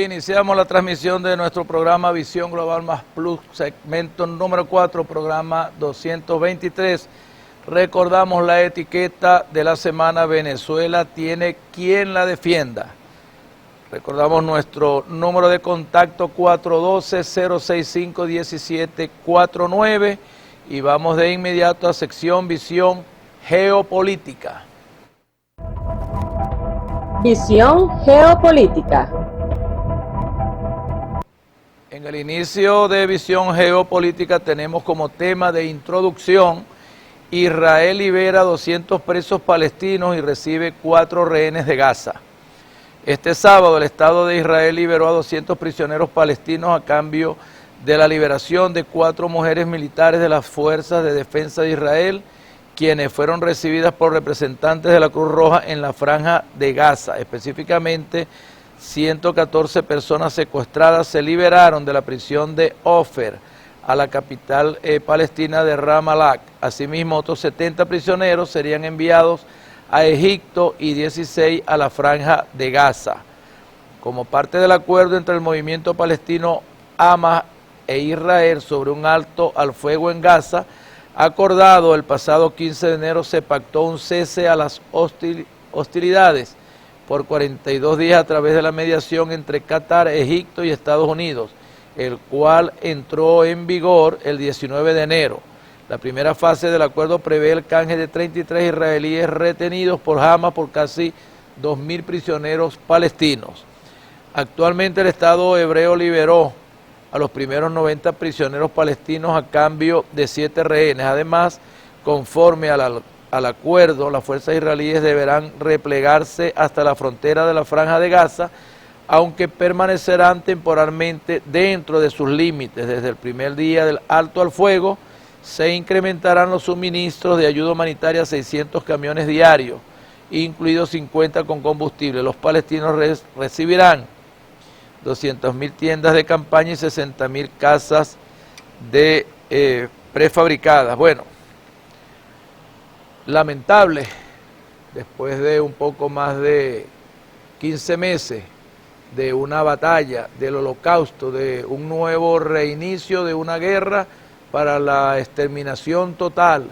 iniciamos la transmisión de nuestro programa Visión Global Más Plus, segmento número 4, programa 223. Recordamos la etiqueta de la semana: Venezuela tiene quien la defienda. Recordamos nuestro número de contacto 412-065-1749 y vamos de inmediato a sección Visión Geopolítica. Visión Geopolítica. En el inicio de Visión Geopolítica tenemos como tema de introducción: Israel libera 200 presos palestinos y recibe 4 rehenes de Gaza. Este sábado el Estado de Israel liberó a 200 prisioneros palestinos a cambio de la liberación de 4 mujeres militares de las Fuerzas de Defensa de Israel, quienes fueron recibidas por representantes de la Cruz Roja en la Franja de Gaza. Específicamente, 114 personas secuestradas se liberaron de la prisión de Ofer, a la capital palestina de Ramallah. Asimismo, otros 70 prisioneros serían enviados a Egipto y 16 a la Franja de Gaza. Como parte del acuerdo entre el movimiento palestino Hamas e Israel sobre un alto al fuego en Gaza, acordado el pasado 15 de enero, se pactó un cese a las hostilidades por 42 días a través de la mediación entre Qatar, Egipto y Estados Unidos, el cual entró en vigor el 19 de enero. La primera fase del acuerdo prevé el canje de 33 israelíes retenidos por Hamas por casi 2.000 prisioneros palestinos. Actualmente el Estado hebreo liberó a los primeros 90 prisioneros palestinos a cambio de 7 rehenes. Además, conforme al acuerdo, las fuerzas israelíes deberán replegarse hasta la frontera de la Franja de Gaza, aunque permanecerán temporalmente dentro de sus límites. Desde el primer día del alto al fuego, se incrementarán los suministros de ayuda humanitaria a 600 camiones diarios, incluidos 50 con combustible. Los palestinos recibirán 200.000 tiendas de campaña y 60.000 casas de prefabricadas. Bueno, lamentable, después de un poco más de 15 meses de una batalla, del holocausto, de un nuevo reinicio de una guerra para la exterminación total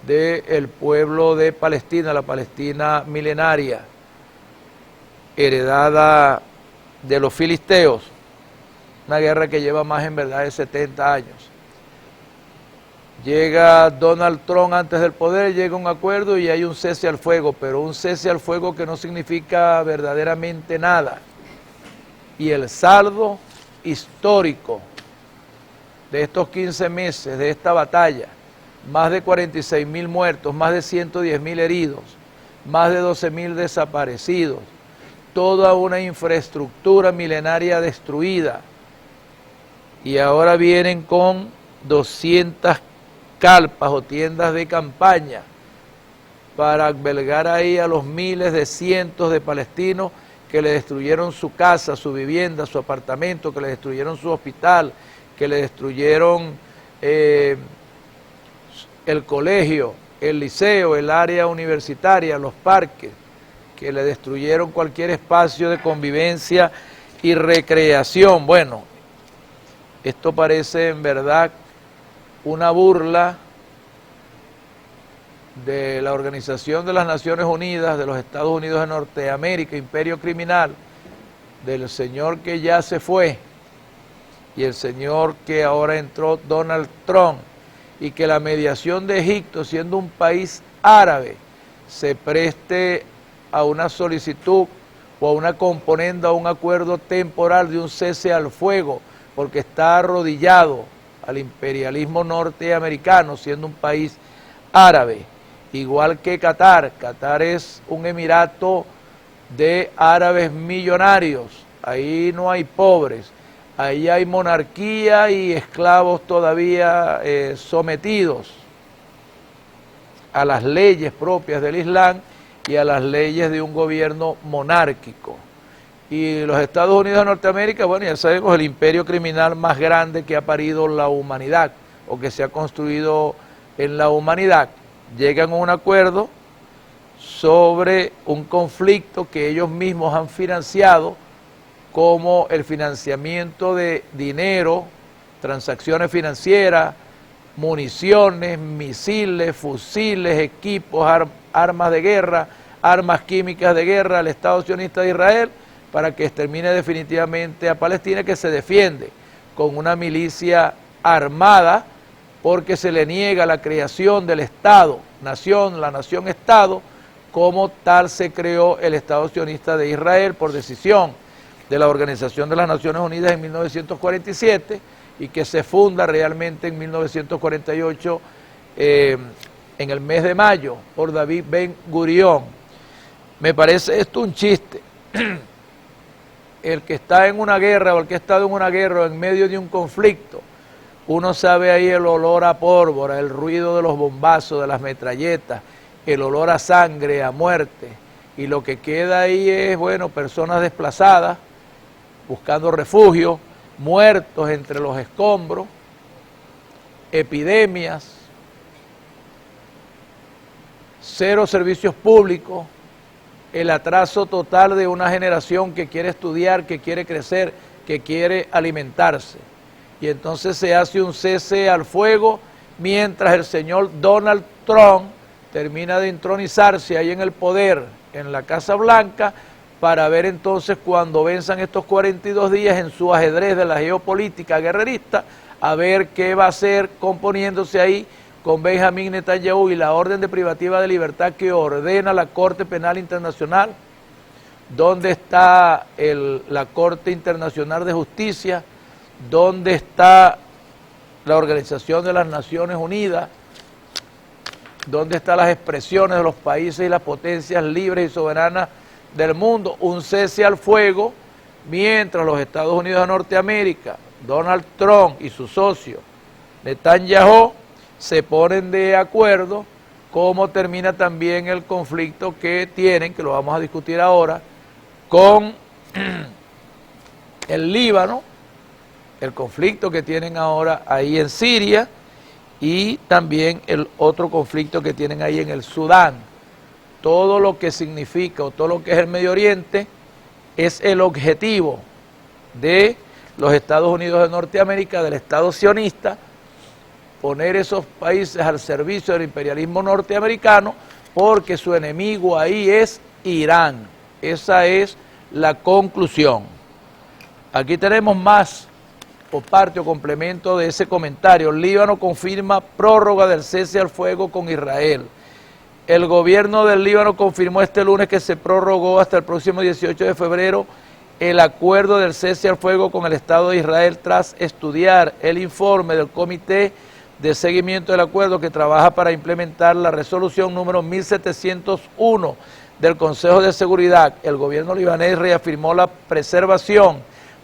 del pueblo de Palestina, la Palestina milenaria, heredada de los filisteos, una guerra que lleva más en verdad de 70 años. Llega Donald Trump antes del poder, llega un acuerdo y hay un cese al fuego, pero un cese al fuego que no significa verdaderamente nada. Y el saldo histórico de estos 15 meses, de esta batalla, más de 46.000 muertos, más de 110.000 heridos, más de 12.000 desaparecidos, toda una infraestructura milenaria destruida, y ahora vienen con 200 carpas o tiendas de campaña para albergar ahí a los miles de cientos de palestinos que le destruyeron su casa, su vivienda, su apartamento, que le destruyeron su hospital, que le destruyeron el colegio, el liceo, el área universitaria, los parques, que le destruyeron cualquier espacio de convivencia y recreación. Bueno, esto parece en verdad una burla de la Organización de las Naciones Unidas, de los Estados Unidos de Norteamérica, imperio criminal, del señor que ya se fue y el señor que ahora entró, Donald Trump, y que la mediación de Egipto, siendo un país árabe, se preste a una solicitud o a una componenda, a un acuerdo temporal de un cese al fuego, porque está arrodillado al imperialismo norteamericano, siendo un país árabe, igual que Qatar. Qatar es un emirato de árabes millonarios, ahí no hay pobres, ahí hay monarquía y esclavos todavía sometidos a las leyes propias del Islam y a las leyes de un gobierno monárquico. Y los Estados Unidos de Norteamérica, bueno, ya sabemos, el imperio criminal más grande que ha parido la humanidad o que se ha construido en la humanidad. Llegan a un acuerdo sobre un conflicto que ellos mismos han financiado como el financiamiento de dinero, transacciones financieras, municiones, misiles, fusiles, equipos, armas de guerra, armas químicas de guerra al Estado sionista de Israel para que extermine definitivamente a Palestina, que se defiende con una milicia armada porque se le niega la creación del Estado, nación, la nación-Estado, como tal se creó el Estado sionista de Israel por decisión de la Organización de las Naciones Unidas en 1947 y que se funda realmente en 1948 en el mes de mayo por David Ben Gurión. Me parece esto un chiste. El que está en una guerra o el que ha estado en una guerra o en medio de un conflicto, uno sabe ahí el olor a pólvora, el ruido de los bombazos, de las metralletas, el olor a sangre, a muerte, y lo que queda ahí es, bueno, personas desplazadas, buscando refugio, muertos entre los escombros, epidemias, cero servicios públicos, el atraso total de una generación que quiere estudiar, que quiere crecer, que quiere alimentarse. Y entonces se hace un cese al fuego mientras el señor Donald Trump termina de entronizarse ahí en el poder, en la Casa Blanca, para ver entonces cuando venzan estos 42 días en su ajedrez de la geopolítica guerrerista, a ver qué va a hacer componiéndose ahí con Benjamín Netanyahu y la orden de privativa de libertad que ordena la Corte Penal Internacional. ¿Dónde está la Corte Internacional de Justicia? ¿Dónde está la Organización de las Naciones Unidas? ¿Dónde están las expresiones de los países y las potencias libres y soberanas del mundo? Un cese al fuego mientras los Estados Unidos de Norteamérica, Donald Trump y su socio Netanyahu se ponen de acuerdo cómo termina también el conflicto que tienen, que lo vamos a discutir ahora, con el Líbano, el conflicto que tienen ahora ahí en Siria y también el otro conflicto que tienen ahí en el Sudán. Todo lo que significa o todo lo que es el Medio Oriente es el objetivo de los Estados Unidos de Norteamérica, del Estado sionista, poner esos países al servicio del imperialismo norteamericano porque su enemigo ahí es Irán. Esa es la conclusión. Aquí tenemos más por parte o complemento de ese comentario. El Líbano confirma prórroga del cese al fuego con Israel. El gobierno del Líbano confirmó este lunes que se prorrogó hasta el próximo 18 de febrero el acuerdo del cese al fuego con el Estado de Israel tras estudiar el informe del Comité de Seguimiento del Acuerdo que trabaja para implementar la resolución número 1701 del Consejo de Seguridad. El gobierno libanés reafirmó la preservación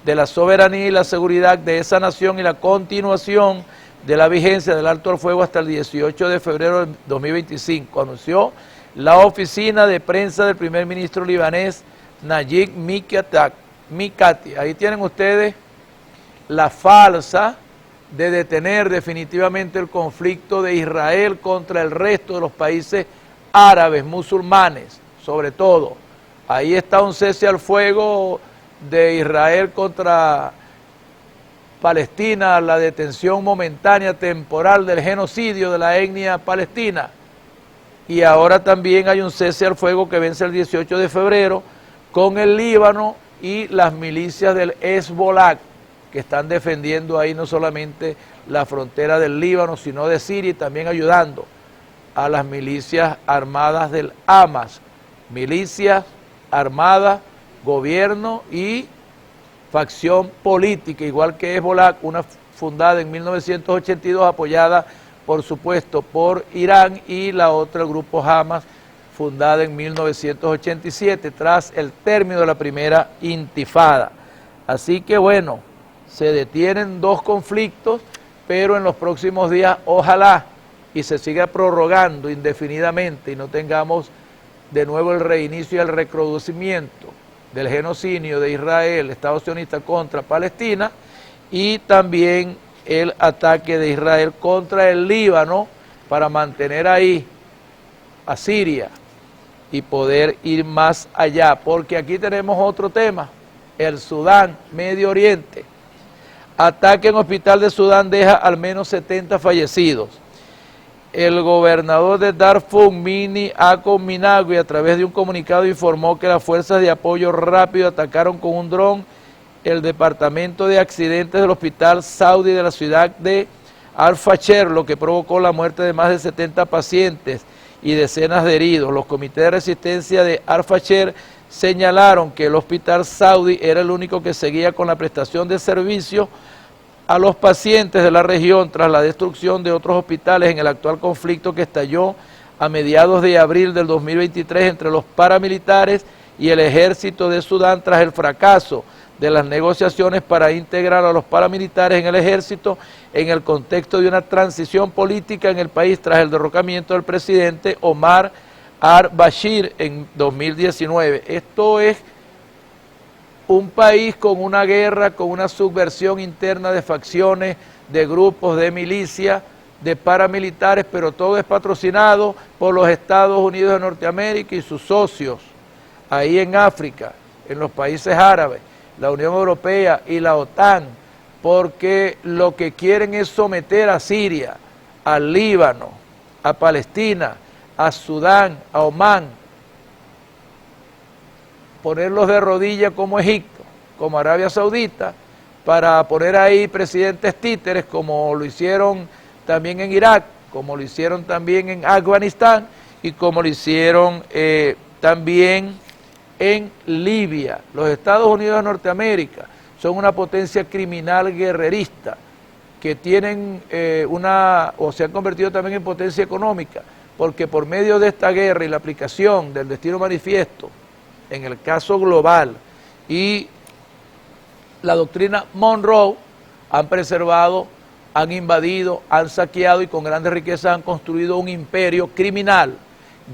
de la soberanía y la seguridad de esa nación y la continuación de la vigencia del alto al fuego hasta el 18 de febrero de 2025, anunció la oficina de prensa del primer ministro libanés Najib Mikati. Ahí tienen ustedes la falsa de detener definitivamente el conflicto de Israel contra el resto de los países árabes, musulmanes, sobre todo. Ahí está un cese al fuego de Israel contra Palestina, la detención momentánea, temporal del genocidio de la etnia palestina. Y ahora también hay un cese al fuego que vence el 18 de febrero con el Líbano y las milicias del Hezbollah, que están defendiendo ahí no solamente la frontera del Líbano, sino de Siria y también ayudando a las milicias armadas del Hamas. Milicias armadas, gobierno y facción política, igual que Hezbollah, una fundada en 1982, apoyada por supuesto por Irán, y la otra, el grupo Hamas, fundada en 1987, tras el término de la primera intifada. Así que bueno, se detienen dos conflictos, pero en los próximos días ojalá y se siga prorrogando indefinidamente y no tengamos de nuevo el reinicio y el recrudecimiento del genocidio de Israel, Estado sionista contra Palestina, y también el ataque de Israel contra el Líbano para mantener ahí a Siria y poder ir más allá, porque aquí tenemos otro tema, el Sudán, Medio Oriente. Ataque en hospital de Sudán deja al menos 70 fallecidos. El gobernador de Darfur, Mini Ako Minagui, a través de un comunicado informó que las fuerzas de apoyo rápido atacaron con un dron el departamento de accidentes del hospital saudí de la ciudad de Al-Fasher, lo que provocó la muerte de más de 70 pacientes y decenas de heridos. Los comités de resistencia de Al-Fasher señalaron que el hospital saudí era el único que seguía con la prestación de servicios a los pacientes de la región tras la destrucción de otros hospitales en el actual conflicto que estalló a mediados de abril del 2023 entre los paramilitares y el ejército de Sudán tras el fracaso de las negociaciones para integrar a los paramilitares en el ejército en el contexto de una transición política en el país tras el derrocamiento del presidente Omar al-Bashir en 2019. Esto es un país con una guerra, con una subversión interna de facciones, de grupos, de milicias, de paramilitares, pero todo es patrocinado por los Estados Unidos de Norteamérica y sus socios, ahí en África, en los países árabes, la Unión Europea y la OTAN, porque lo que quieren es someter a Siria, al Líbano, a Palestina, a Sudán, a Omán, ponerlos de rodillas como Egipto, como Arabia Saudita, para poner ahí presidentes títeres como lo hicieron también en Irak, como lo hicieron también en Afganistán y como lo hicieron también en Libia. Los Estados Unidos de Norteamérica son una potencia criminal guerrerista que tienen se han convertido también en potencia económica, porque por medio de esta guerra y la aplicación del Destino Manifiesto, en el caso global, y la doctrina Monroe, han preservado, han invadido, han saqueado y con grandes riquezas han construido un imperio criminal,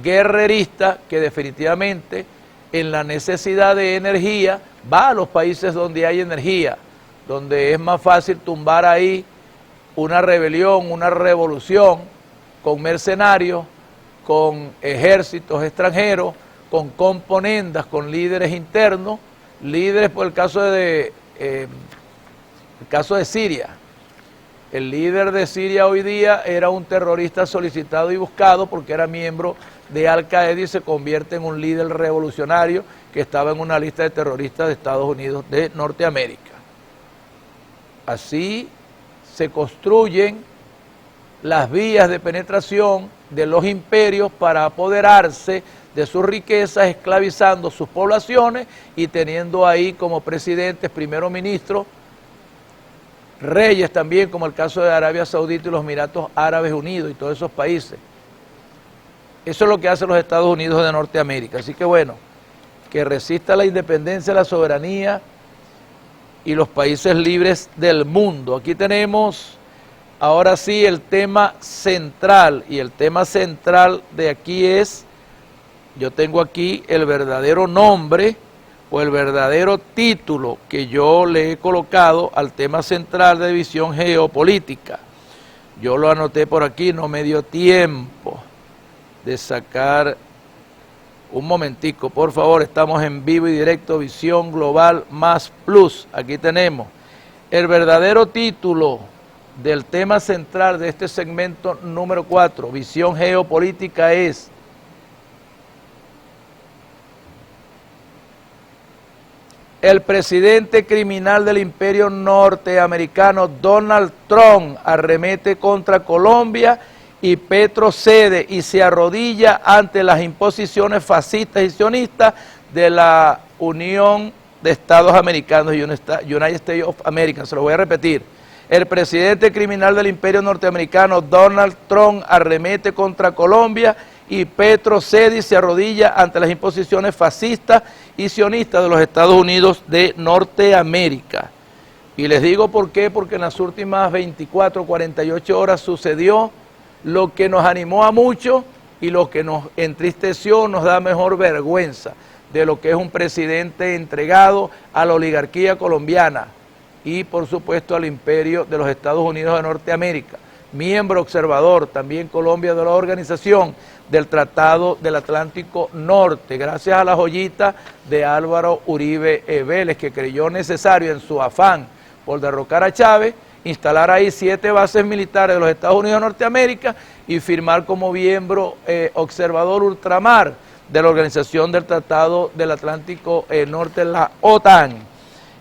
guerrerista, que definitivamente en la necesidad de energía va a los países donde hay energía, donde es más fácil tumbar ahí una rebelión, una revolución, con mercenarios, con ejércitos extranjeros, con componendas, con líderes internos, líderes por el caso de Siria. El líder de Siria hoy día era un terrorista solicitado y buscado porque era miembro de Al-Qaeda y se convierte en un líder revolucionario que estaba en una lista de terroristas de Estados Unidos de Norteamérica. Así se construyen las vías de penetración de los imperios para apoderarse de sus riquezas, esclavizando sus poblaciones y teniendo ahí como presidentes, primeros ministros, reyes también, como el caso de Arabia Saudita y los Emiratos Árabes Unidos y todos esos países. Eso es lo que hacen los Estados Unidos de Norteamérica. Así que bueno, que resista la independencia, la soberanía y los países libres del mundo. Aquí tenemos ahora sí el tema central, y el tema central de aquí es, yo tengo aquí el verdadero nombre o el verdadero título que yo le he colocado al tema central de visión geopolítica. Yo lo anoté por aquí, no me dio tiempo de sacar. Un momentico, por favor, estamos en vivo y directo, Visión Global Más Plus. Aquí tenemos el verdadero título del tema central de este segmento número 4, Visión Geopolítica, es: el presidente criminal del imperio norteamericano Donald Trump arremete contra Colombia y Petro cede y se arrodilla ante las imposiciones fascistas y sionistas de la Unión de Estados Americanos, United States of America. Se lo voy a repetir. El presidente criminal del imperio norteamericano Donald Trump arremete contra Colombia y Petro cede y se arrodilla ante las imposiciones fascistas y sionistas de los Estados Unidos de Norteamérica. Y les digo por qué, porque en las últimas 24, 48 horas sucedió lo que nos animó a mucho y lo que nos entristeció, nos da mejor vergüenza de lo que es un presidente entregado a la oligarquía colombiana y por supuesto al imperio de los Estados Unidos de Norteamérica. miembro observador, también Colombia, de la Organización del Tratado del Atlántico Norte, gracias a la joyita de Álvaro Uribe Vélez, que creyó necesario en su afán por derrocar a Chávez, instalar ahí 7 bases militares de los Estados Unidos de Norteamérica y firmar como miembro observador ultramar de la Organización del Tratado del Atlántico Norte, la OTAN.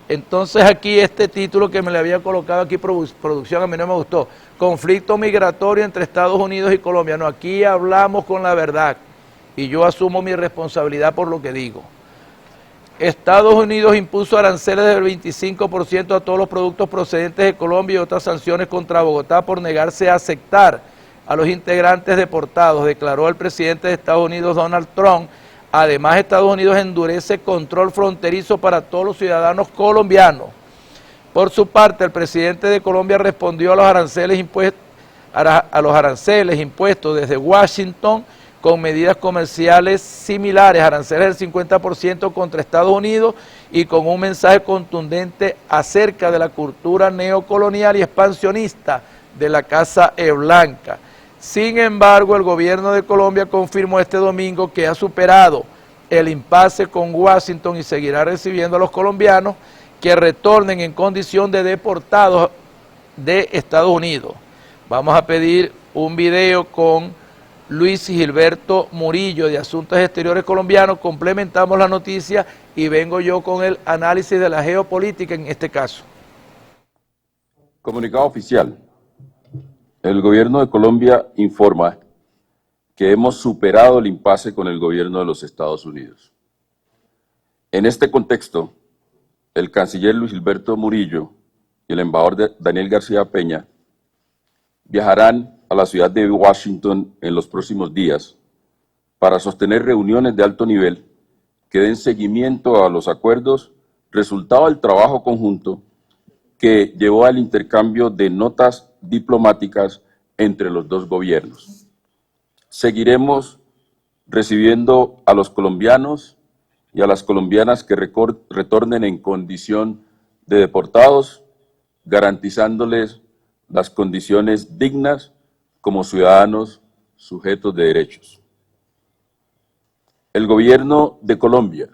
Entonces aquí este título que me le había colocado aquí producción, a mí no me gustó, conflicto migratorio entre Estados Unidos y Colombia. No, aquí hablamos con la verdad y yo asumo mi responsabilidad por lo que digo. Estados Unidos impuso aranceles del 25% a todos los productos procedentes de Colombia y otras sanciones contra Bogotá por negarse a aceptar a los integrantes deportados, declaró el presidente de Estados Unidos, Donald Trump. Además, Estados Unidos endurece control fronterizo para todos los ciudadanos colombianos. Por su parte, el presidente de Colombia respondió a los aranceles impuestos desde Washington con medidas comerciales similares, aranceles del 50% contra Estados Unidos y con un mensaje contundente acerca de la cultura neocolonial y expansionista de la Casa Blanca. Sin embargo, el gobierno de Colombia confirmó este domingo que ha superado el impasse con Washington y seguirá recibiendo a los colombianos que retornen en condición de deportados de Estados Unidos. Vamos a pedir un video con Luis Gilberto Murillo de Asuntos Exteriores colombianos, complementamos la noticia y vengo yo con el análisis de la geopolítica en este caso. Comunicado oficial. El gobierno de Colombia informa que hemos superado el impasse con el gobierno de los Estados Unidos. En este contexto, el canciller Luis Gilberto Murillo y el embajador Daniel García Peña viajarán a la ciudad de Washington en los próximos días para sostener reuniones de alto nivel que den seguimiento a los acuerdos resultado del trabajo conjunto que llevó al intercambio de notas diplomáticas entre los dos gobiernos. Seguiremos recibiendo a los colombianos y a las colombianas que retornen en condición de deportados, garantizándoles las condiciones dignas como ciudadanos sujetos de derechos. El gobierno de Colombia,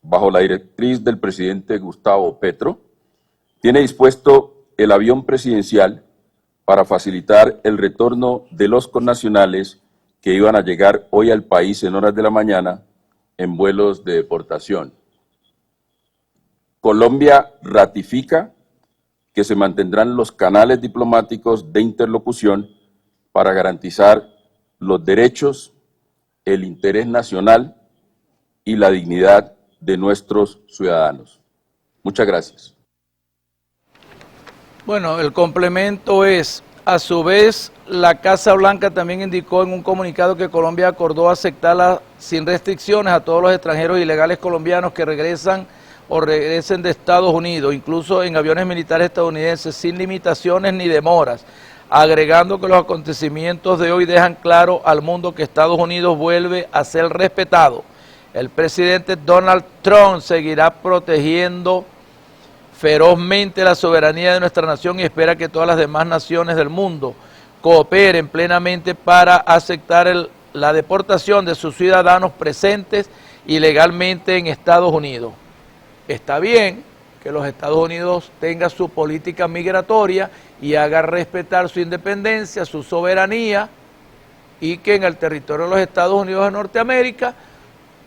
bajo la directriz del presidente Gustavo Petro, tiene dispuesto el avión presidencial para facilitar el retorno de los connacionales que iban a llegar hoy al país en horas de la mañana en vuelos de deportación. Colombia ratifica que se mantendrán los canales diplomáticos de interlocución para garantizar los derechos, el interés nacional y la dignidad de nuestros ciudadanos. Muchas gracias. Bueno, el complemento es, a su vez, la Casa Blanca también indicó en un comunicado que Colombia acordó aceptarla sin restricciones a todos los extranjeros ilegales colombianos que regresan o regresen de Estados Unidos, incluso en aviones militares estadounidenses, sin limitaciones ni demoras, agregando que los acontecimientos de hoy dejan claro al mundo que Estados Unidos vuelve a ser respetado. El presidente Donald Trump seguirá protegiendo ferozmente la soberanía de nuestra nación y espera que todas las demás naciones del mundo cooperen plenamente para aceptar la deportación de sus ciudadanos presentes ilegalmente en Estados Unidos. Está bien que los Estados Unidos tengan su política migratoria y haga respetar su independencia, su soberanía, y que en el territorio de los Estados Unidos de Norteamérica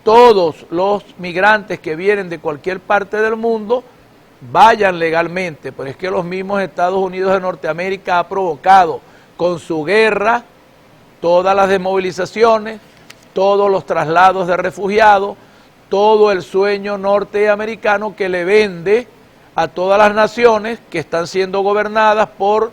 todos los migrantes que vienen de cualquier parte del mundo vayan legalmente, pero es que los mismos Estados Unidos de Norteamérica ha provocado con su guerra todas las desmovilizaciones, todos los traslados de refugiados, todo el sueño norteamericano que le vende a todas las naciones que están siendo gobernadas por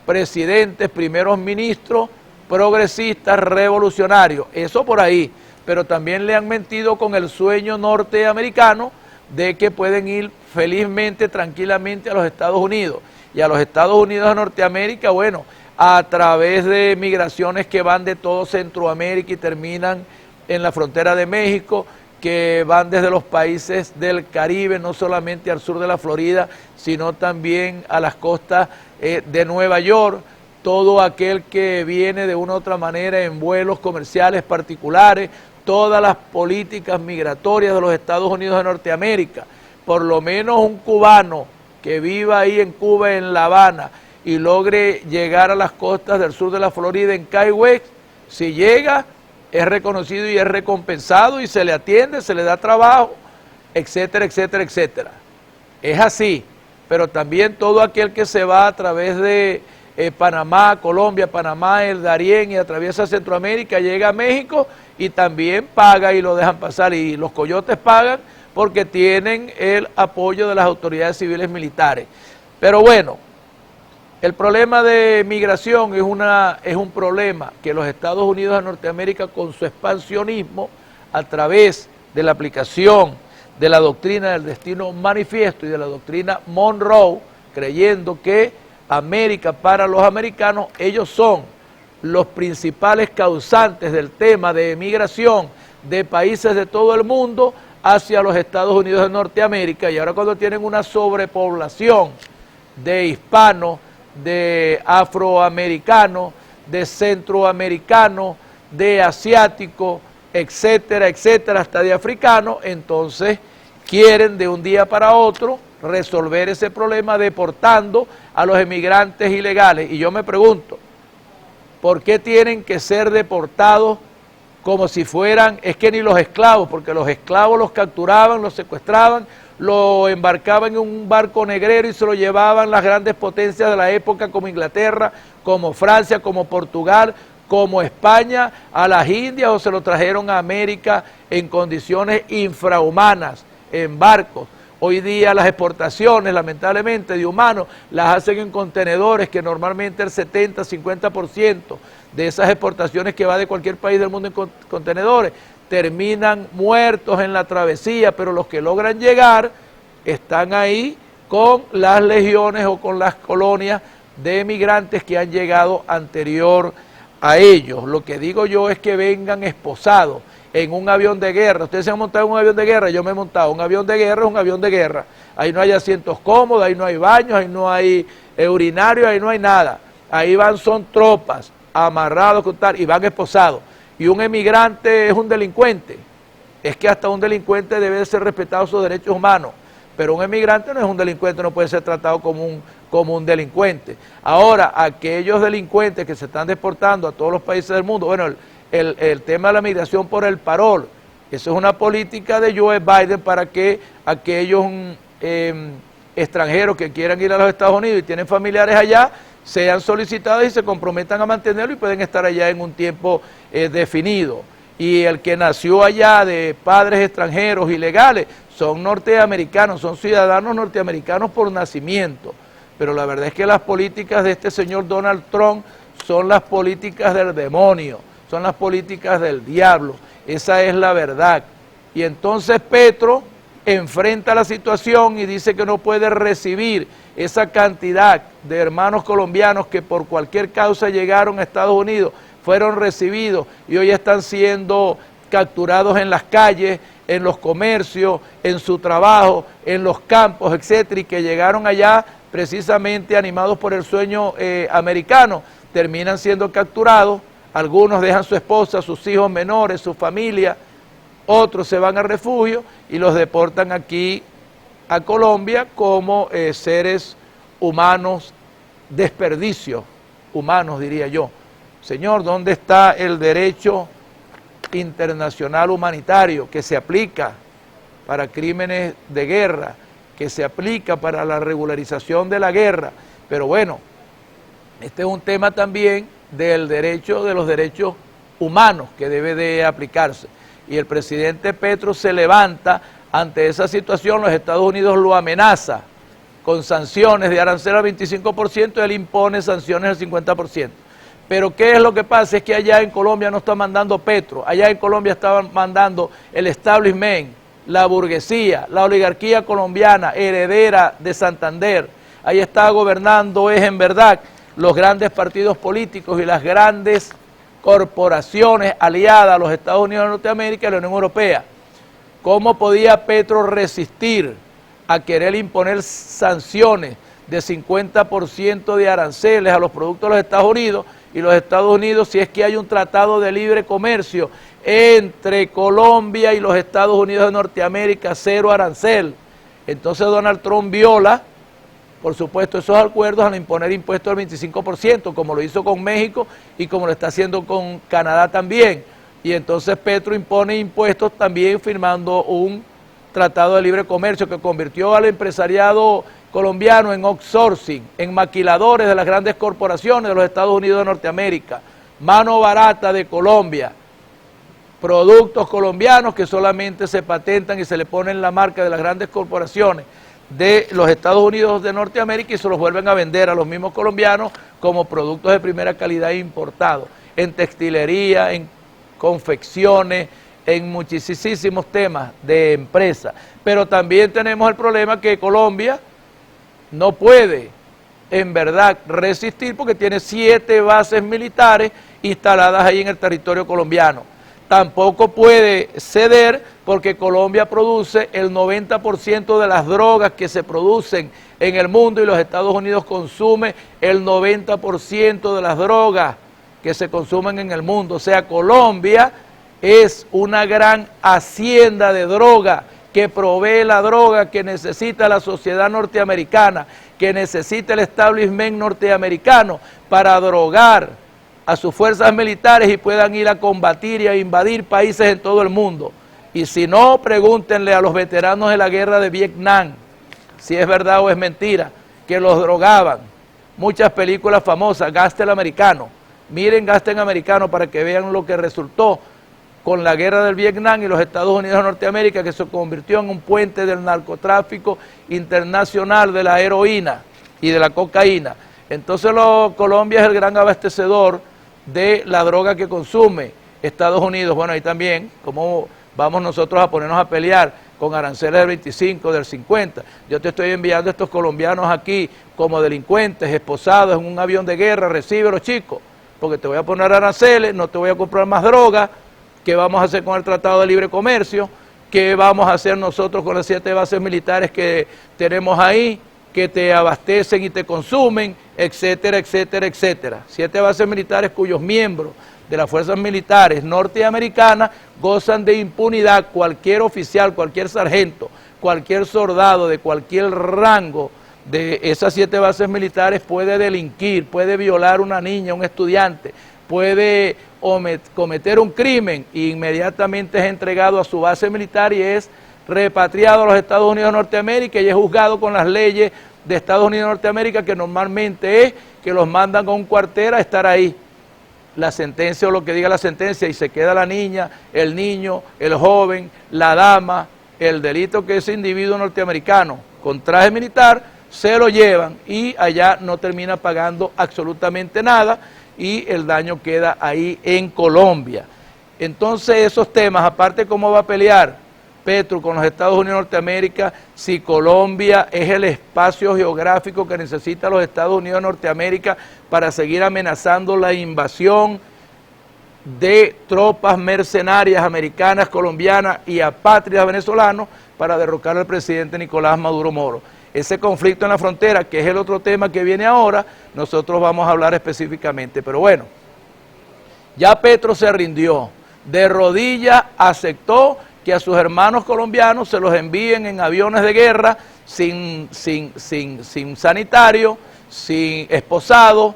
presidentes, primeros ministros, progresistas, revolucionarios, eso por ahí, pero también le han mentido con el sueño norteamericano de que pueden ir felizmente, tranquilamente a los Estados Unidos. Y a los Estados Unidos de Norteamérica, bueno, a través de migraciones que van de todo Centroamérica y terminan en la frontera de México, que van desde los países del Caribe, no solamente al sur de la Florida, sino también a las costas de Nueva York. todo aquel que viene de una u otra manera en vuelos comerciales particulares, todas las políticas migratorias de los Estados Unidos de Norteamérica. Por lo menos un cubano que viva ahí en Cuba, en La Habana, y logre llegar a las costas del sur de la Florida, en Key West, si llega, es reconocido y es recompensado y se le atiende, se le da trabajo, etcétera, etcétera, etcétera. Es así, pero también todo aquel que se va a través de Panamá, Colombia, Panamá, el Darién y atraviesa Centroamérica, llega a México y también paga y lo dejan pasar, y los coyotes pagan porque tienen el apoyo de las autoridades civiles militares. Pero bueno, el problema de migración es un problema que los Estados Unidos de Norteamérica, con su expansionismo, a través de la aplicación de la doctrina del destino manifiesto y de la doctrina Monroe, creyendo que América para los americanos, ellos son los principales causantes del tema de emigración de países de todo el mundo hacia los Estados Unidos de Norteamérica, y ahora cuando tienen una sobrepoblación de hispanos, de afroamericanos, de centroamericanos, de asiáticos, etcétera, etcétera, hasta de africanos, entonces quieren de un día para otro resolver ese problema deportando a los emigrantes ilegales. Y yo me pregunto, ¿por qué tienen que ser deportados como si fueran, es que ni los esclavos, porque los esclavos los capturaban, los secuestraban, lo embarcaban en un barco negrero y se lo llevaban las grandes potencias de la época como Inglaterra, como Francia, como Portugal, como España, a las Indias, o se lo trajeron a América en condiciones infrahumanas, en barcos? Hoy día las exportaciones, lamentablemente, de humanos, las hacen en contenedores, que normalmente el 70-50% de esas exportaciones que va de cualquier país del mundo en contenedores, terminan muertos en la travesía, pero los que logran llegar están ahí con las legiones o con las colonias de emigrantes que han llegado anterior a ellos. Lo que digo yo es que vengan esposados en un avión de guerra. Ustedes se han montado en un avión de guerra, yo me he montado. Un avión de guerra es un avión de guerra. Ahí no hay asientos cómodos, ahí no hay baños, ahí no hay urinarios, ahí no hay nada. Ahí van, son tropas, amarrados con tal, y van esposados. Y un emigrante es un delincuente. Es que hasta un delincuente debe de ser respetado sus derechos humanos. Pero un emigrante no es un delincuente, no puede ser tratado como un delincuente. Ahora, aquellos delincuentes que se están deportando a todos los países del mundo, bueno, el tema de la migración por el parol, eso es una política de Joe Biden para que aquellos extranjeros que quieran ir a los Estados Unidos y tienen familiares allá, sean solicitados y se comprometan a mantenerlo y pueden estar allá en un tiempo definido. Y el que nació allá de padres extranjeros ilegales son norteamericanos, son ciudadanos norteamericanos por nacimiento. Pero la verdad es que las políticas de este señor Donald Trump son las políticas del demonio, son las políticas del diablo. Esa es la verdad. Y entonces Petro enfrenta la situación y dice que no puede recibir esa cantidad de hermanos colombianos que por cualquier causa llegaron a Estados Unidos, fueron recibidos y hoy están siendo capturados en las calles, en los comercios, en su trabajo, en los campos, etcétera, y que llegaron allá precisamente animados por el sueño americano, terminan siendo capturados. Algunos dejan su esposa, sus hijos menores, su familia, otros se van a refugio y los deportan aquí a Colombia como seres humanos, desperdicios humanos, diría yo. Señor, ¿dónde está el derecho internacional humanitario que se aplica para crímenes de guerra, que se aplica para la regularización de la guerra? Pero bueno, este es un tema también del derecho, de los derechos humanos que debe de aplicarse. Y el presidente Petro se levanta ante esa situación, los Estados Unidos lo amenaza con sanciones de arancel al 25%, él impone sanciones al 50%. Pero ¿qué es lo que pasa? Es que allá en Colombia no está mandando Petro, allá en Colombia estaban mandando el establishment, la burguesía, la oligarquía colombiana, heredera de Santander. Ahí está gobernando, es en verdad, los grandes partidos políticos y las grandes corporaciones aliadas a los Estados Unidos de Norteamérica y la Unión Europea. ¿Cómo podía Petro resistir a querer imponer sanciones de 50% de aranceles a los productos de los Estados Unidos, y los Estados Unidos, si es que hay un tratado de libre comercio entre Colombia y los Estados Unidos de Norteamérica, cero arancel. Entonces Donald Trump viola, por supuesto, esos acuerdos al imponer impuestos del 25%, como lo hizo con México y como lo está haciendo con Canadá también. Y entonces Petro impone impuestos también firmando un tratado de libre comercio que convirtió al empresariado colombiano en outsourcing, en maquiladores de las grandes corporaciones de los Estados Unidos de Norteamérica, mano barata de Colombia, productos colombianos que solamente se patentan y se le ponen la marca de las grandes corporaciones de los Estados Unidos de Norteamérica y se los vuelven a vender a los mismos colombianos como productos de primera calidad importados, en textilería, en confecciones, en muchísimos temas de empresa. Pero también tenemos el problema que Colombia no puede en verdad resistir porque tiene 7 bases militares instaladas ahí en el territorio colombiano. Tampoco puede ceder porque Colombia produce el 90% de las drogas que se producen en el mundo y los Estados Unidos consume el 90% de las drogas que se consumen en el mundo. O sea, Colombia es una gran hacienda de droga que provee la droga que necesita la sociedad norteamericana, que necesita el establishment norteamericano para drogar a sus fuerzas militares y puedan ir a combatir y a invadir países en todo el mundo. Y si no, pregúntenle a los veteranos de la guerra de Vietnam si es verdad o es mentira, que los drogaban. Muchas películas famosas, Gasten Americano. Miren Gasten Americano para que vean lo que resultó con la guerra del Vietnam y los Estados Unidos de Norteamérica, que se convirtió en un puente del narcotráfico internacional de la heroína y de la cocaína. Entonces Colombia es el gran abastecedor de la droga que consume Estados Unidos. Bueno, ahí también, ¿cómo vamos nosotros a ponernos a pelear con aranceles del 25, del 50? Yo te estoy enviando a estos colombianos aquí como delincuentes, esposados en un avión de guerra, recíbelos chicos, porque te voy a poner aranceles, no te voy a comprar más droga. ¿Qué vamos a hacer con el Tratado de Libre Comercio? ¿Qué vamos a hacer nosotros con las 7 bases militares que tenemos ahí, que te abastecen y te consumen, etcétera, etcétera, etcétera? 7 bases militares cuyos miembros de las fuerzas militares norteamericanas gozan de impunidad. Cualquier oficial, cualquier sargento, cualquier soldado de cualquier rango de esas 7 bases militares puede delinquir, puede violar a una niña, un estudiante, puede cometer un crimen e inmediatamente es entregado a su base militar y es repatriado a los Estados Unidos de Norteamérica y es juzgado con las leyes de Estados Unidos de Norteamérica, que normalmente es que los mandan a un cuartel a estar ahí. La sentencia o lo que diga la sentencia, y se queda la niña, el niño, el joven, la dama, el delito que ese individuo norteamericano con traje militar se lo llevan y allá no termina pagando absolutamente nada y el daño queda ahí en Colombia. Entonces esos temas, aparte cómo va a pelear Petro con los Estados Unidos de Norteamérica, si Colombia es el espacio geográfico que necesita los Estados Unidos de Norteamérica para seguir amenazando la invasión de tropas mercenarias americanas, colombianas y apátridas venezolanos para derrocar al presidente Nicolás Maduro Moro. Ese conflicto en la frontera, que es el otro tema que viene ahora, nosotros vamos a hablar específicamente. Pero bueno, ya Petro se rindió, de rodillas aceptó que a sus hermanos colombianos se los envíen en aviones de guerra sin sanitario, sin esposado,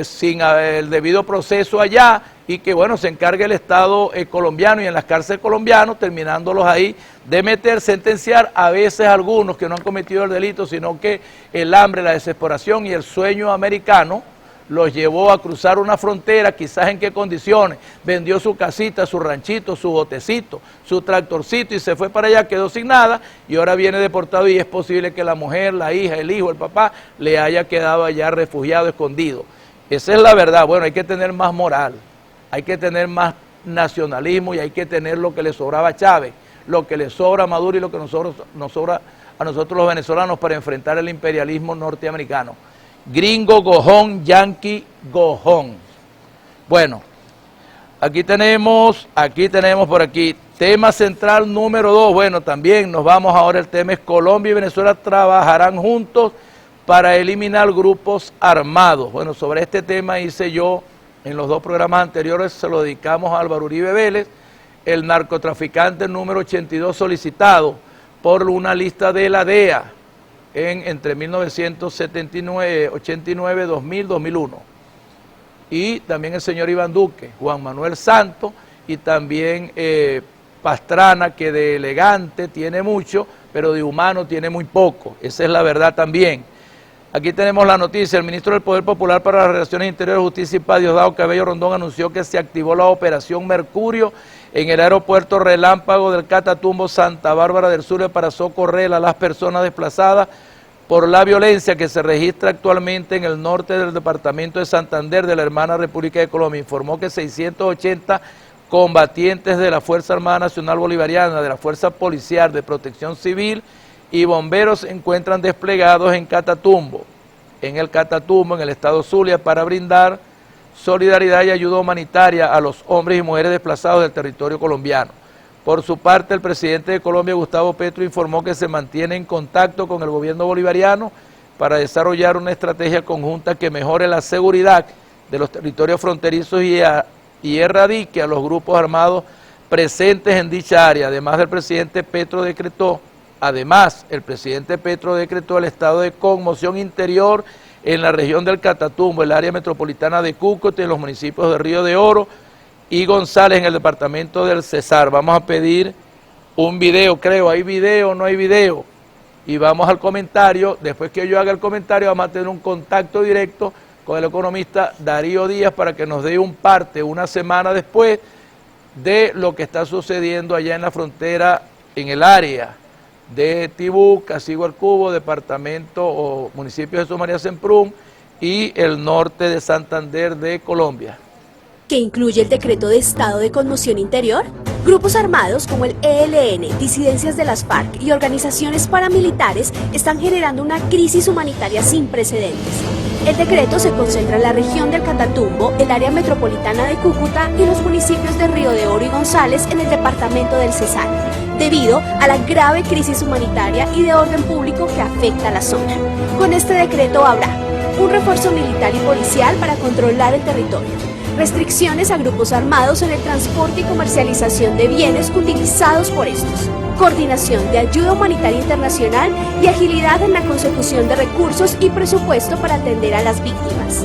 sin el debido proceso allá, y que bueno, se encargue el Estado colombiano y en las cárceles colombianas, terminándolos ahí de meter, sentenciar a veces a algunos que no han cometido el delito, sino que el hambre, la desesperación y el sueño americano los llevó a cruzar una frontera, quizás en qué condiciones, vendió su casita, su ranchito, su botecito, su tractorcito y se fue para allá, quedó sin nada y ahora viene deportado y es posible que la mujer, la hija, el hijo, el papá le haya quedado allá refugiado, escondido. Esa es la verdad. Bueno, hay que tener más moral, hay que tener más nacionalismo y hay que tener lo que le sobraba a Chávez, lo que le sobra a Maduro y lo que nos sobra a nosotros los venezolanos para enfrentar el imperialismo norteamericano. Gringo gojón, yanqui gojón. Bueno, aquí tenemos por aquí, tema central número 2. Bueno, también nos vamos ahora, el tema es Colombia y Venezuela trabajarán juntos para eliminar grupos armados. Bueno, sobre este tema hice yo en los dos programas anteriores, se lo dedicamos a Álvaro Uribe Vélez, el narcotraficante número 82 solicitado por una lista de la DEA entre 1979, 89, 2000, 2001. Y también el señor Iván Duque, Juan Manuel Santos y también Pastrana, que de elegante tiene mucho, pero de humano tiene muy poco. Esa es la verdad también. Aquí tenemos la noticia. El ministro del Poder Popular para las Relaciones Interiores, Justicia y Paz, Diosdado Cabello Rondón, anunció que se activó la operación Mercurio en el aeropuerto Relámpago del Catatumbo, Santa Bárbara del Sur, para socorrer a las personas desplazadas por la violencia que se registra actualmente en el norte del departamento de Santander de la hermana República de Colombia. Informó que 680 combatientes de la Fuerza Armada Nacional Bolivariana, de la Fuerza Policial, de Protección Civil y bomberos se encuentran desplegados en Catatumbo, en el estado Zulia, para brindar solidaridad y ayuda humanitaria a los hombres y mujeres desplazados del territorio colombiano. Por su parte, el presidente de Colombia, Gustavo Petro, informó que se mantiene en contacto con el gobierno bolivariano para desarrollar una estrategia conjunta que mejore la seguridad de los territorios fronterizos y erradique a los grupos armados presentes en dicha área. Además, el presidente Petro decretó el estado de conmoción interior en la región del Catatumbo, el área metropolitana de Cúcuta y en los municipios de Río de Oro y González en el departamento del Cesar. Vamos a pedir un video, creo, ¿hay video o no hay video? Y vamos al comentario. Después que yo haga el comentario vamos a tener un contacto directo con el economista Darío Díaz para que nos dé un parte una semana después de lo que está sucediendo allá en la frontera, en el área de Tibú, Casigo al Cubo, departamento o municipio de Jesús María Semprún y el norte de Santander de Colombia. ¿Que incluye el decreto de estado de conmoción interior? Grupos armados como el ELN, disidencias de las FARC y organizaciones paramilitares están generando una crisis humanitaria sin precedentes. El decreto se concentra en la región del Catatumbo, el área metropolitana de Cúcuta y los municipios de Río de Oro y González en el departamento del Cesar, debido a la grave crisis humanitaria y de orden público que afecta a la zona. Con este decreto habrá un refuerzo militar y policial para controlar el territorio, restricciones a grupos armados en el transporte y comercialización de bienes utilizados por estos, coordinación de ayuda humanitaria internacional y agilidad en la consecución de recursos y presupuesto para atender a las víctimas.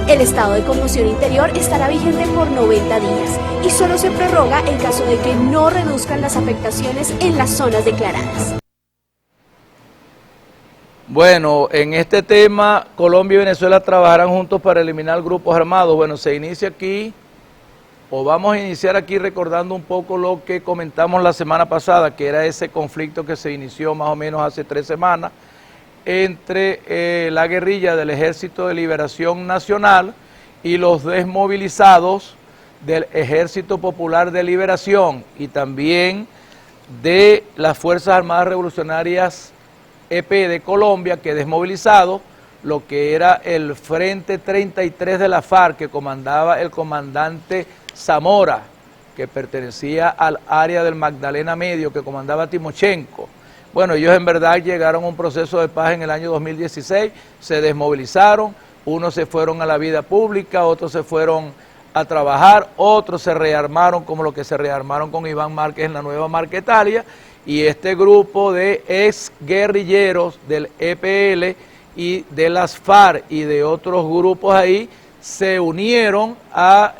El estado de conmoción interior estará vigente por 90 días y solo se prorroga en caso de que no reduzcan las afectaciones en las zonas declaradas. Bueno, en este tema, Colombia y Venezuela trabajarán juntos para eliminar grupos armados. Bueno, se inicia aquí, o vamos a iniciar aquí recordando un poco lo que comentamos la semana pasada, que era ese conflicto que se inició más o menos hace 3 semanas entre la guerrilla del Ejército de Liberación Nacional y los desmovilizados del Ejército Popular de Liberación y también de las Fuerzas Armadas Revolucionarias EP de Colombia, que desmovilizado lo que era el Frente 33 de la FARC, que comandaba el comandante Zamora, que pertenecía al área del Magdalena Medio, que comandaba Timochenko. Bueno, ellos en verdad llegaron a un proceso de paz en el año 2016, se desmovilizaron, unos se fueron a la vida pública, otros se fueron a trabajar, otros se rearmaron como lo que se rearmaron con Iván Márquez en la nueva Marquetalia, y este grupo de ex guerrilleros del EPL y de las FARC y de otros grupos ahí se unieron a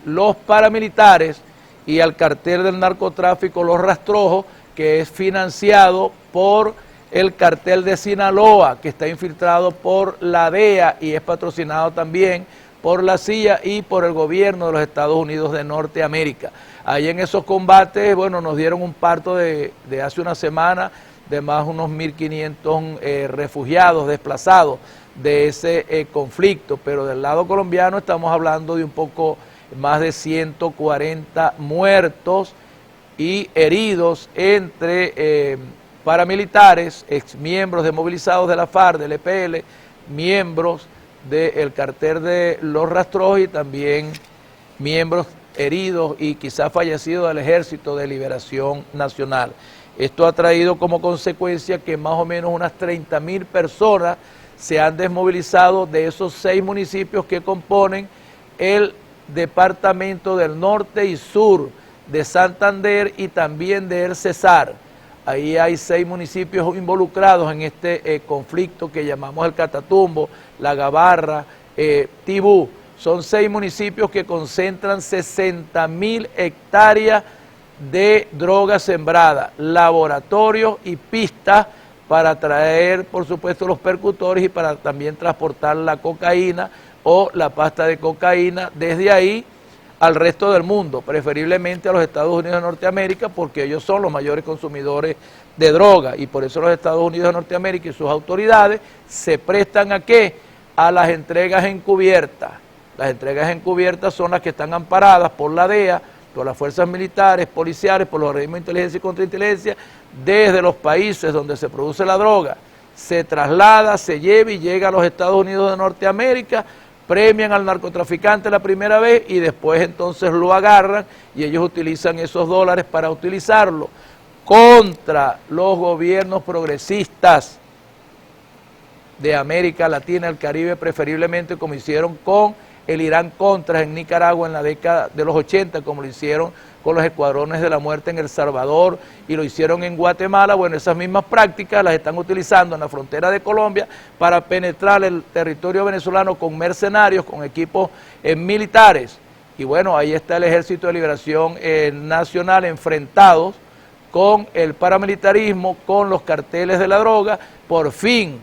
los paramilitares y al cartel del narcotráfico Los Rastrojos, que es financiado por el cartel de Sinaloa, que está infiltrado por la DEA y es patrocinado también por la CIA y por el gobierno de los Estados Unidos de Norteamérica. Ahí en esos combates, bueno, nos dieron un parto de hace una semana de más unos 1.500 refugiados, desplazados de ese conflicto, pero del lado colombiano estamos hablando de un poco más de 140 muertos y heridos entre paramilitares, exmiembros desmovilizados de la FARC, del EPL, miembros del cartel de Los Rastrojos y también miembros heridos y quizás fallecidos del Ejército de Liberación Nacional. Esto ha traído como consecuencia que más o menos unas 30.000 personas se han desmovilizado de esos 6 municipios que componen el departamento del norte y sur de Santander y también de El Cesar. Ahí hay 6 municipios involucrados en este conflicto que llamamos el Catatumbo, La Gabarra, Tibú. Son 6 municipios que concentran 60.000 hectáreas de droga sembrada, laboratorios y pistas para traer, por supuesto, los percutores y para también transportar la cocaína o la pasta de cocaína desde ahí al resto del mundo, preferiblemente a los Estados Unidos de Norteamérica, porque ellos son los mayores consumidores de droga y por eso los Estados Unidos de Norteamérica y sus autoridades se prestan ¿a qué? A las entregas encubiertas. Las entregas encubiertas son las que están amparadas por la DEA, por las fuerzas militares, policiales, por los organismos de inteligencia y contrainteligencia, desde los países donde se produce la droga. Se traslada, se lleva y llega a los Estados Unidos de Norteamérica, premian al narcotraficante la primera vez y después entonces lo agarran y ellos utilizan esos dólares para utilizarlo contra los gobiernos progresistas de América Latina, el Caribe, preferiblemente como hicieron con el Irán Contras en Nicaragua en la década de los 80, como lo hicieron con los escuadrones de la muerte en El Salvador y lo hicieron en Guatemala. Bueno, esas mismas prácticas las están utilizando en la frontera de Colombia para penetrar el territorio venezolano con mercenarios, con equipos militares. Y bueno, ahí está el Ejército de Liberación Nacional enfrentados con el paramilitarismo, con los carteles de la droga. Por fin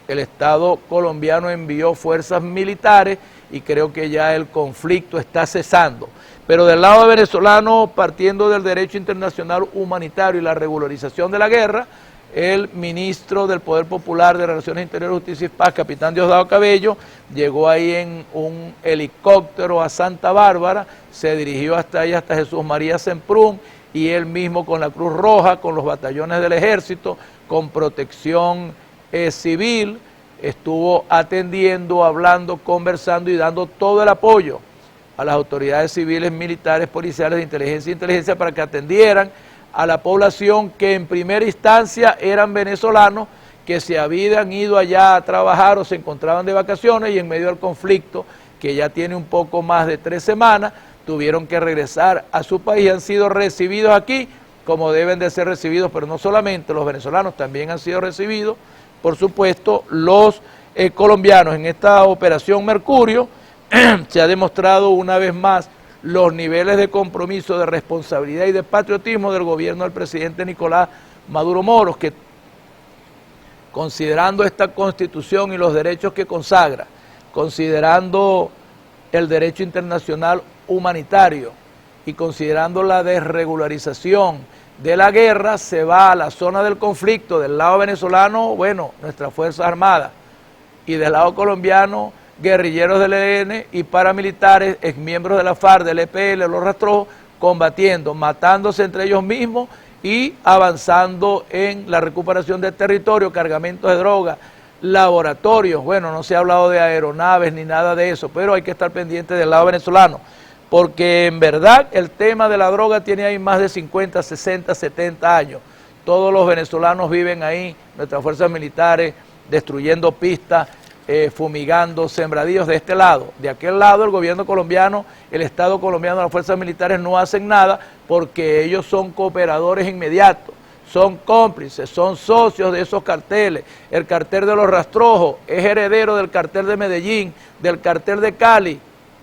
el Estado colombiano envió fuerzas militares y creo que ya el conflicto está cesando. Pero del lado venezolano, partiendo del derecho internacional humanitario y la regularización de la guerra, el ministro del Poder Popular de Relaciones Interiores, Justicia y Paz, capitán Diosdado Cabello, llegó ahí en un helicóptero a Santa Bárbara, se dirigió hasta ahí, hasta Jesús María Semprún, y él mismo con la Cruz Roja, con los batallones del Ejército, con protección civil, estuvo atendiendo, hablando, conversando y dando todo el apoyo a las autoridades civiles, militares, policiales de inteligencia para que atendieran a la población que en primera instancia eran venezolanos que se habían ido allá a trabajar o se encontraban de vacaciones y en medio del conflicto, que ya tiene un poco más de 3 semanas, tuvieron que regresar a su país, han sido recibidos aquí como deben de ser recibidos, pero no solamente los venezolanos, también han sido recibidos, por supuesto, los colombianos. En esta operación Mercurio se ha demostrado una vez más los niveles de compromiso, de responsabilidad y de patriotismo del gobierno del presidente Nicolás Maduro Moros, que considerando esta Constitución y los derechos que consagra, considerando el derecho internacional humanitario y considerando la desregularización de la guerra, se va a la zona del conflicto. Del lado venezolano, bueno, nuestras Fuerzas Armadas, y del lado colombiano, guerrilleros del ELN y paramilitares, exmiembros de la FARC, del EPL, los rastrojos, combatiendo, matándose entre ellos mismos y avanzando en la recuperación del territorio, cargamentos de droga, laboratorios. Bueno, no se ha hablado de aeronaves ni nada de eso, pero hay que estar pendiente del lado venezolano, porque en verdad el tema de la droga tiene ahí más de 50, 60, 70 años. Todos los venezolanos viven ahí, nuestras fuerzas militares destruyendo pistas, fumigando sembradíos de este lado. De aquel lado el gobierno colombiano, el Estado colombiano, las fuerzas militares no hacen nada porque ellos son cooperadores inmediatos, son cómplices, son socios de esos carteles. El cartel de los rastrojos es heredero del cartel de Medellín, del cartel de Cali,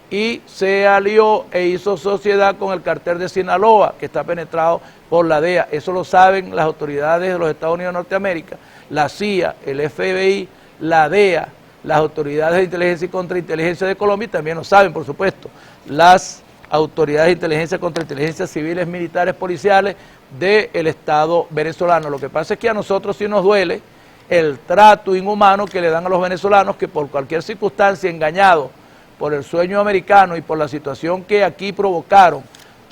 y se alió e hizo sociedad con el cartel de Sinaloa, que está penetrado por la DEA. Eso lo saben las autoridades de los Estados Unidos de Norteamérica, la CIA, el FBI, la DEA, las autoridades de inteligencia y contrainteligencia de Colombia, y también lo saben, por supuesto, las autoridades de inteligencia, contrainteligencia civiles, militares, policiales del Estado venezolano. Lo que pasa es que a nosotros sí nos duele el trato inhumano que le dan a los venezolanos, que por cualquier circunstancia, engañados por el sueño americano y por la situación que aquí provocaron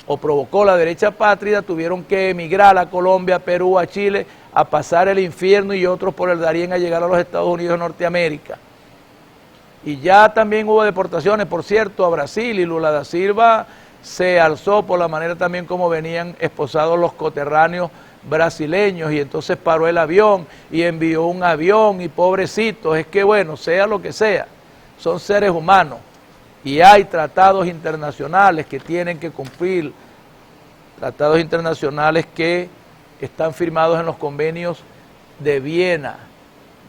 o provocó la derecha apátrida, tuvieron que emigrar a Colombia, a Perú, a Chile, a pasar el infierno, y otros por el Darién a llegar a los Estados Unidos de Norteamérica. Y ya también hubo deportaciones, por cierto, a Brasil, y Lula da Silva se alzó por la manera también como venían esposados los coterráneos brasileños y entonces paró el avión y envió un avión y pobrecitos, es que bueno, sea lo que sea, son seres humanos y hay tratados internacionales que tienen que cumplir, tratados internacionales que están firmados en los convenios de Viena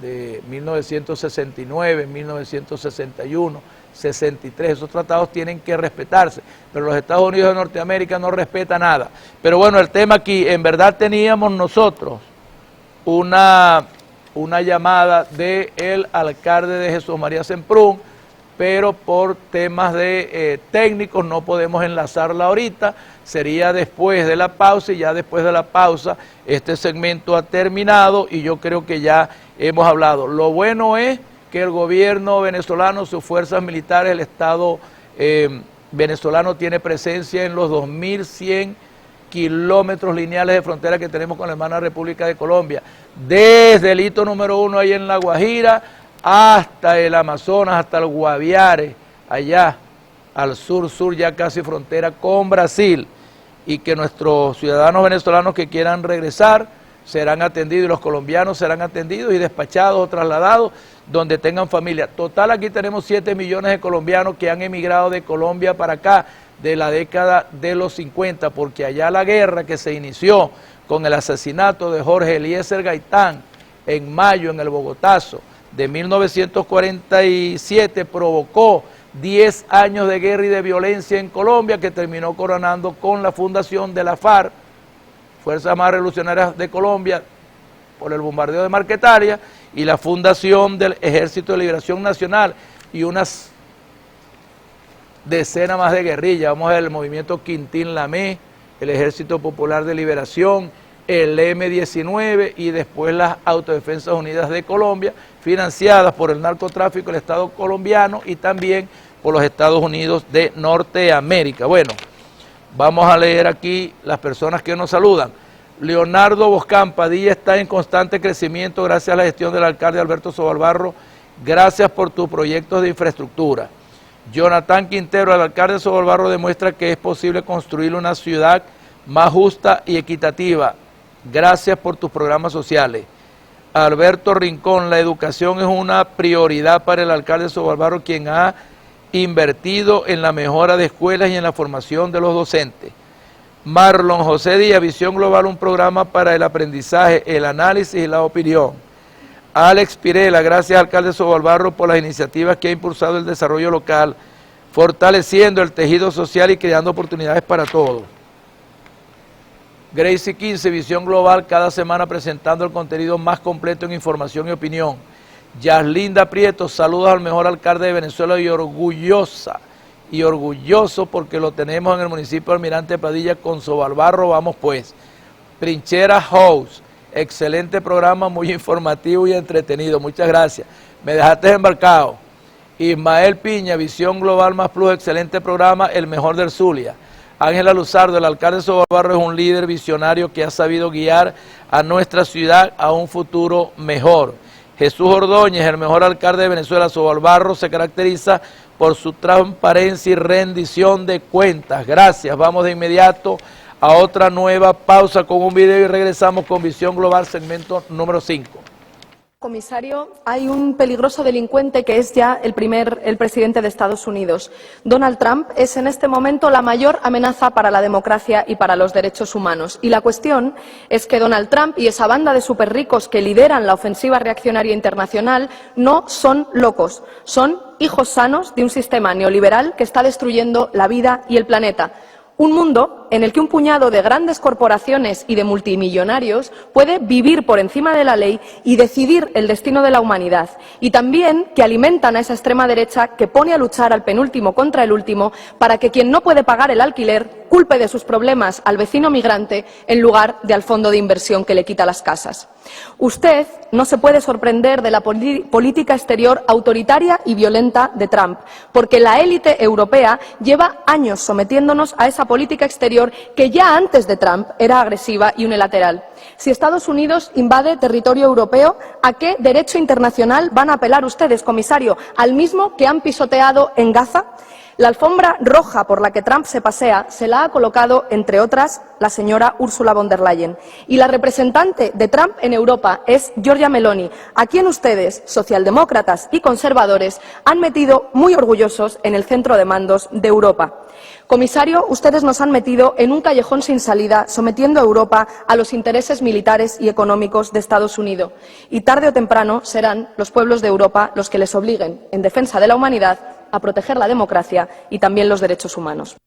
de 1969, 1961, 63, esos tratados tienen que respetarse, pero los Estados Unidos de Norteamérica no respetan nada. Pero bueno, el tema aquí, en verdad teníamos nosotros una llamada del alcalde de Jesús María Semprún, pero por temas de técnicos no podemos enlazarla ahorita, sería después de la pausa y ya después de la pausa este segmento ha terminado y yo creo que ya hemos hablado. Lo bueno es que el gobierno venezolano, sus fuerzas militares, el Estado venezolano tiene presencia en los 2.100 kilómetros lineales de frontera que tenemos con la hermana República de Colombia, desde el hito número 1 ahí en La Guajira hasta el Amazonas, hasta el Guaviare, allá al sur, ya casi frontera con Brasil, y que nuestros ciudadanos venezolanos que quieran regresar serán atendidos y los colombianos serán atendidos y despachados o trasladados donde tengan familia. Total, aquí tenemos 7 millones de colombianos que han emigrado de Colombia para acá de la década de los 50, porque allá la guerra que se inició con el asesinato de Jorge Eliezer Gaitán en mayo en el Bogotazo de 1947 provocó 10 años de guerra y de violencia en Colombia que terminó coronando con la fundación de la FARC, Fuerzas Armadas Revolucionarias de Colombia, por el bombardeo de Marquetalia, y la fundación del Ejército de Liberación Nacional y unas decenas más de guerrillas. Vamos a ver el movimiento Quintín Lamé, el Ejército Popular de Liberación, el M-19 y después las Autodefensas Unidas de Colombia, financiadas por el narcotráfico del Estado colombiano y también por los Estados Unidos de Norteamérica. Bueno, vamos a leer aquí las personas que nos saludan. Leonardo Boscán Padilla está en constante crecimiento gracias a la gestión del alcalde Alberto Sobalbarro. Gracias por tus proyectos de infraestructura. Jonathan Quintero, el alcalde Sobalbarro demuestra que es posible construir una ciudad más justa y equitativa. Gracias por tus programas sociales. Alberto Rincón, la educación es una prioridad para el alcalde Sobalbarro, quien ha invertido en la mejora de escuelas y en la formación de los docentes. Marlon José Díaz, Visión Global, un programa para el aprendizaje, el análisis y la opinión. Alex Pirela, gracias alcalde Sobalbarro por las iniciativas que ha impulsado el desarrollo local, fortaleciendo el tejido social y creando oportunidades para todos. Gracie 15, Visión Global, cada semana presentando el contenido más completo en información y opinión. Yaslinda Prieto, saludos al mejor alcalde de Venezuela y orgulloso porque lo tenemos en el municipio de Almirante Padilla con Sobalbarro, vamos pues. Trinchera House, excelente programa, muy informativo y entretenido, muchas gracias. Me dejaste embarcado. Ismael Piña, Visión Global Más Plus, excelente programa, el mejor del Zulia. Ángela Luzardo, el alcalde de Sobalbarro es un líder visionario que ha sabido guiar a nuestra ciudad a un futuro mejor. Jesús Ordóñez, el mejor alcalde de Venezuela. Sobalbarro se caracteriza por su transparencia y rendición de cuentas. Gracias, vamos de inmediato a otra nueva pausa con un video y regresamos con Visión Global, segmento número 5. Comisario, hay un peligroso delincuente que es ya el presidente de Estados Unidos. Donald Trump es en este momento la mayor amenaza para la democracia y para los derechos humanos. Y la cuestión es que Donald Trump y esa banda de superricos que lideran la ofensiva reaccionaria internacional no son locos, son hijos sanos de un sistema neoliberal que está destruyendo la vida y el planeta. Un mundo en el que un puñado de grandes corporaciones y de multimillonarios puede vivir por encima de la ley y decidir el destino de la humanidad. Y también que alimentan a esa extrema derecha que pone a luchar al penúltimo contra el último para que quien no puede pagar el alquiler culpe de sus problemas al vecino migrante en lugar de al fondo de inversión que le quita las casas. Usted no se puede sorprender de la política exterior autoritaria y violenta de Trump, porque la élite europea lleva años sometiéndonos a esa política exterior que ya antes de Trump era agresiva y unilateral. Si Estados Unidos invade territorio europeo, ¿a qué derecho internacional van a apelar ustedes, comisario? ¿Al mismo que han pisoteado en Gaza? La alfombra roja por la que Trump se pasea se la ha colocado, entre otras, la señora Ursula von der Leyen. Y la representante de Trump en Europa es Giorgia Meloni, a quien ustedes, socialdemócratas y conservadores, han metido muy orgullosos en el centro de mandos de Europa. Comisario, ustedes nos han metido en un callejón sin salida, sometiendo a Europa a los intereses militares y económicos de Estados Unidos. Y tarde o temprano serán los pueblos de Europa los que les obliguen, en defensa de la humanidad, a proteger la democracia y también los derechos humanos.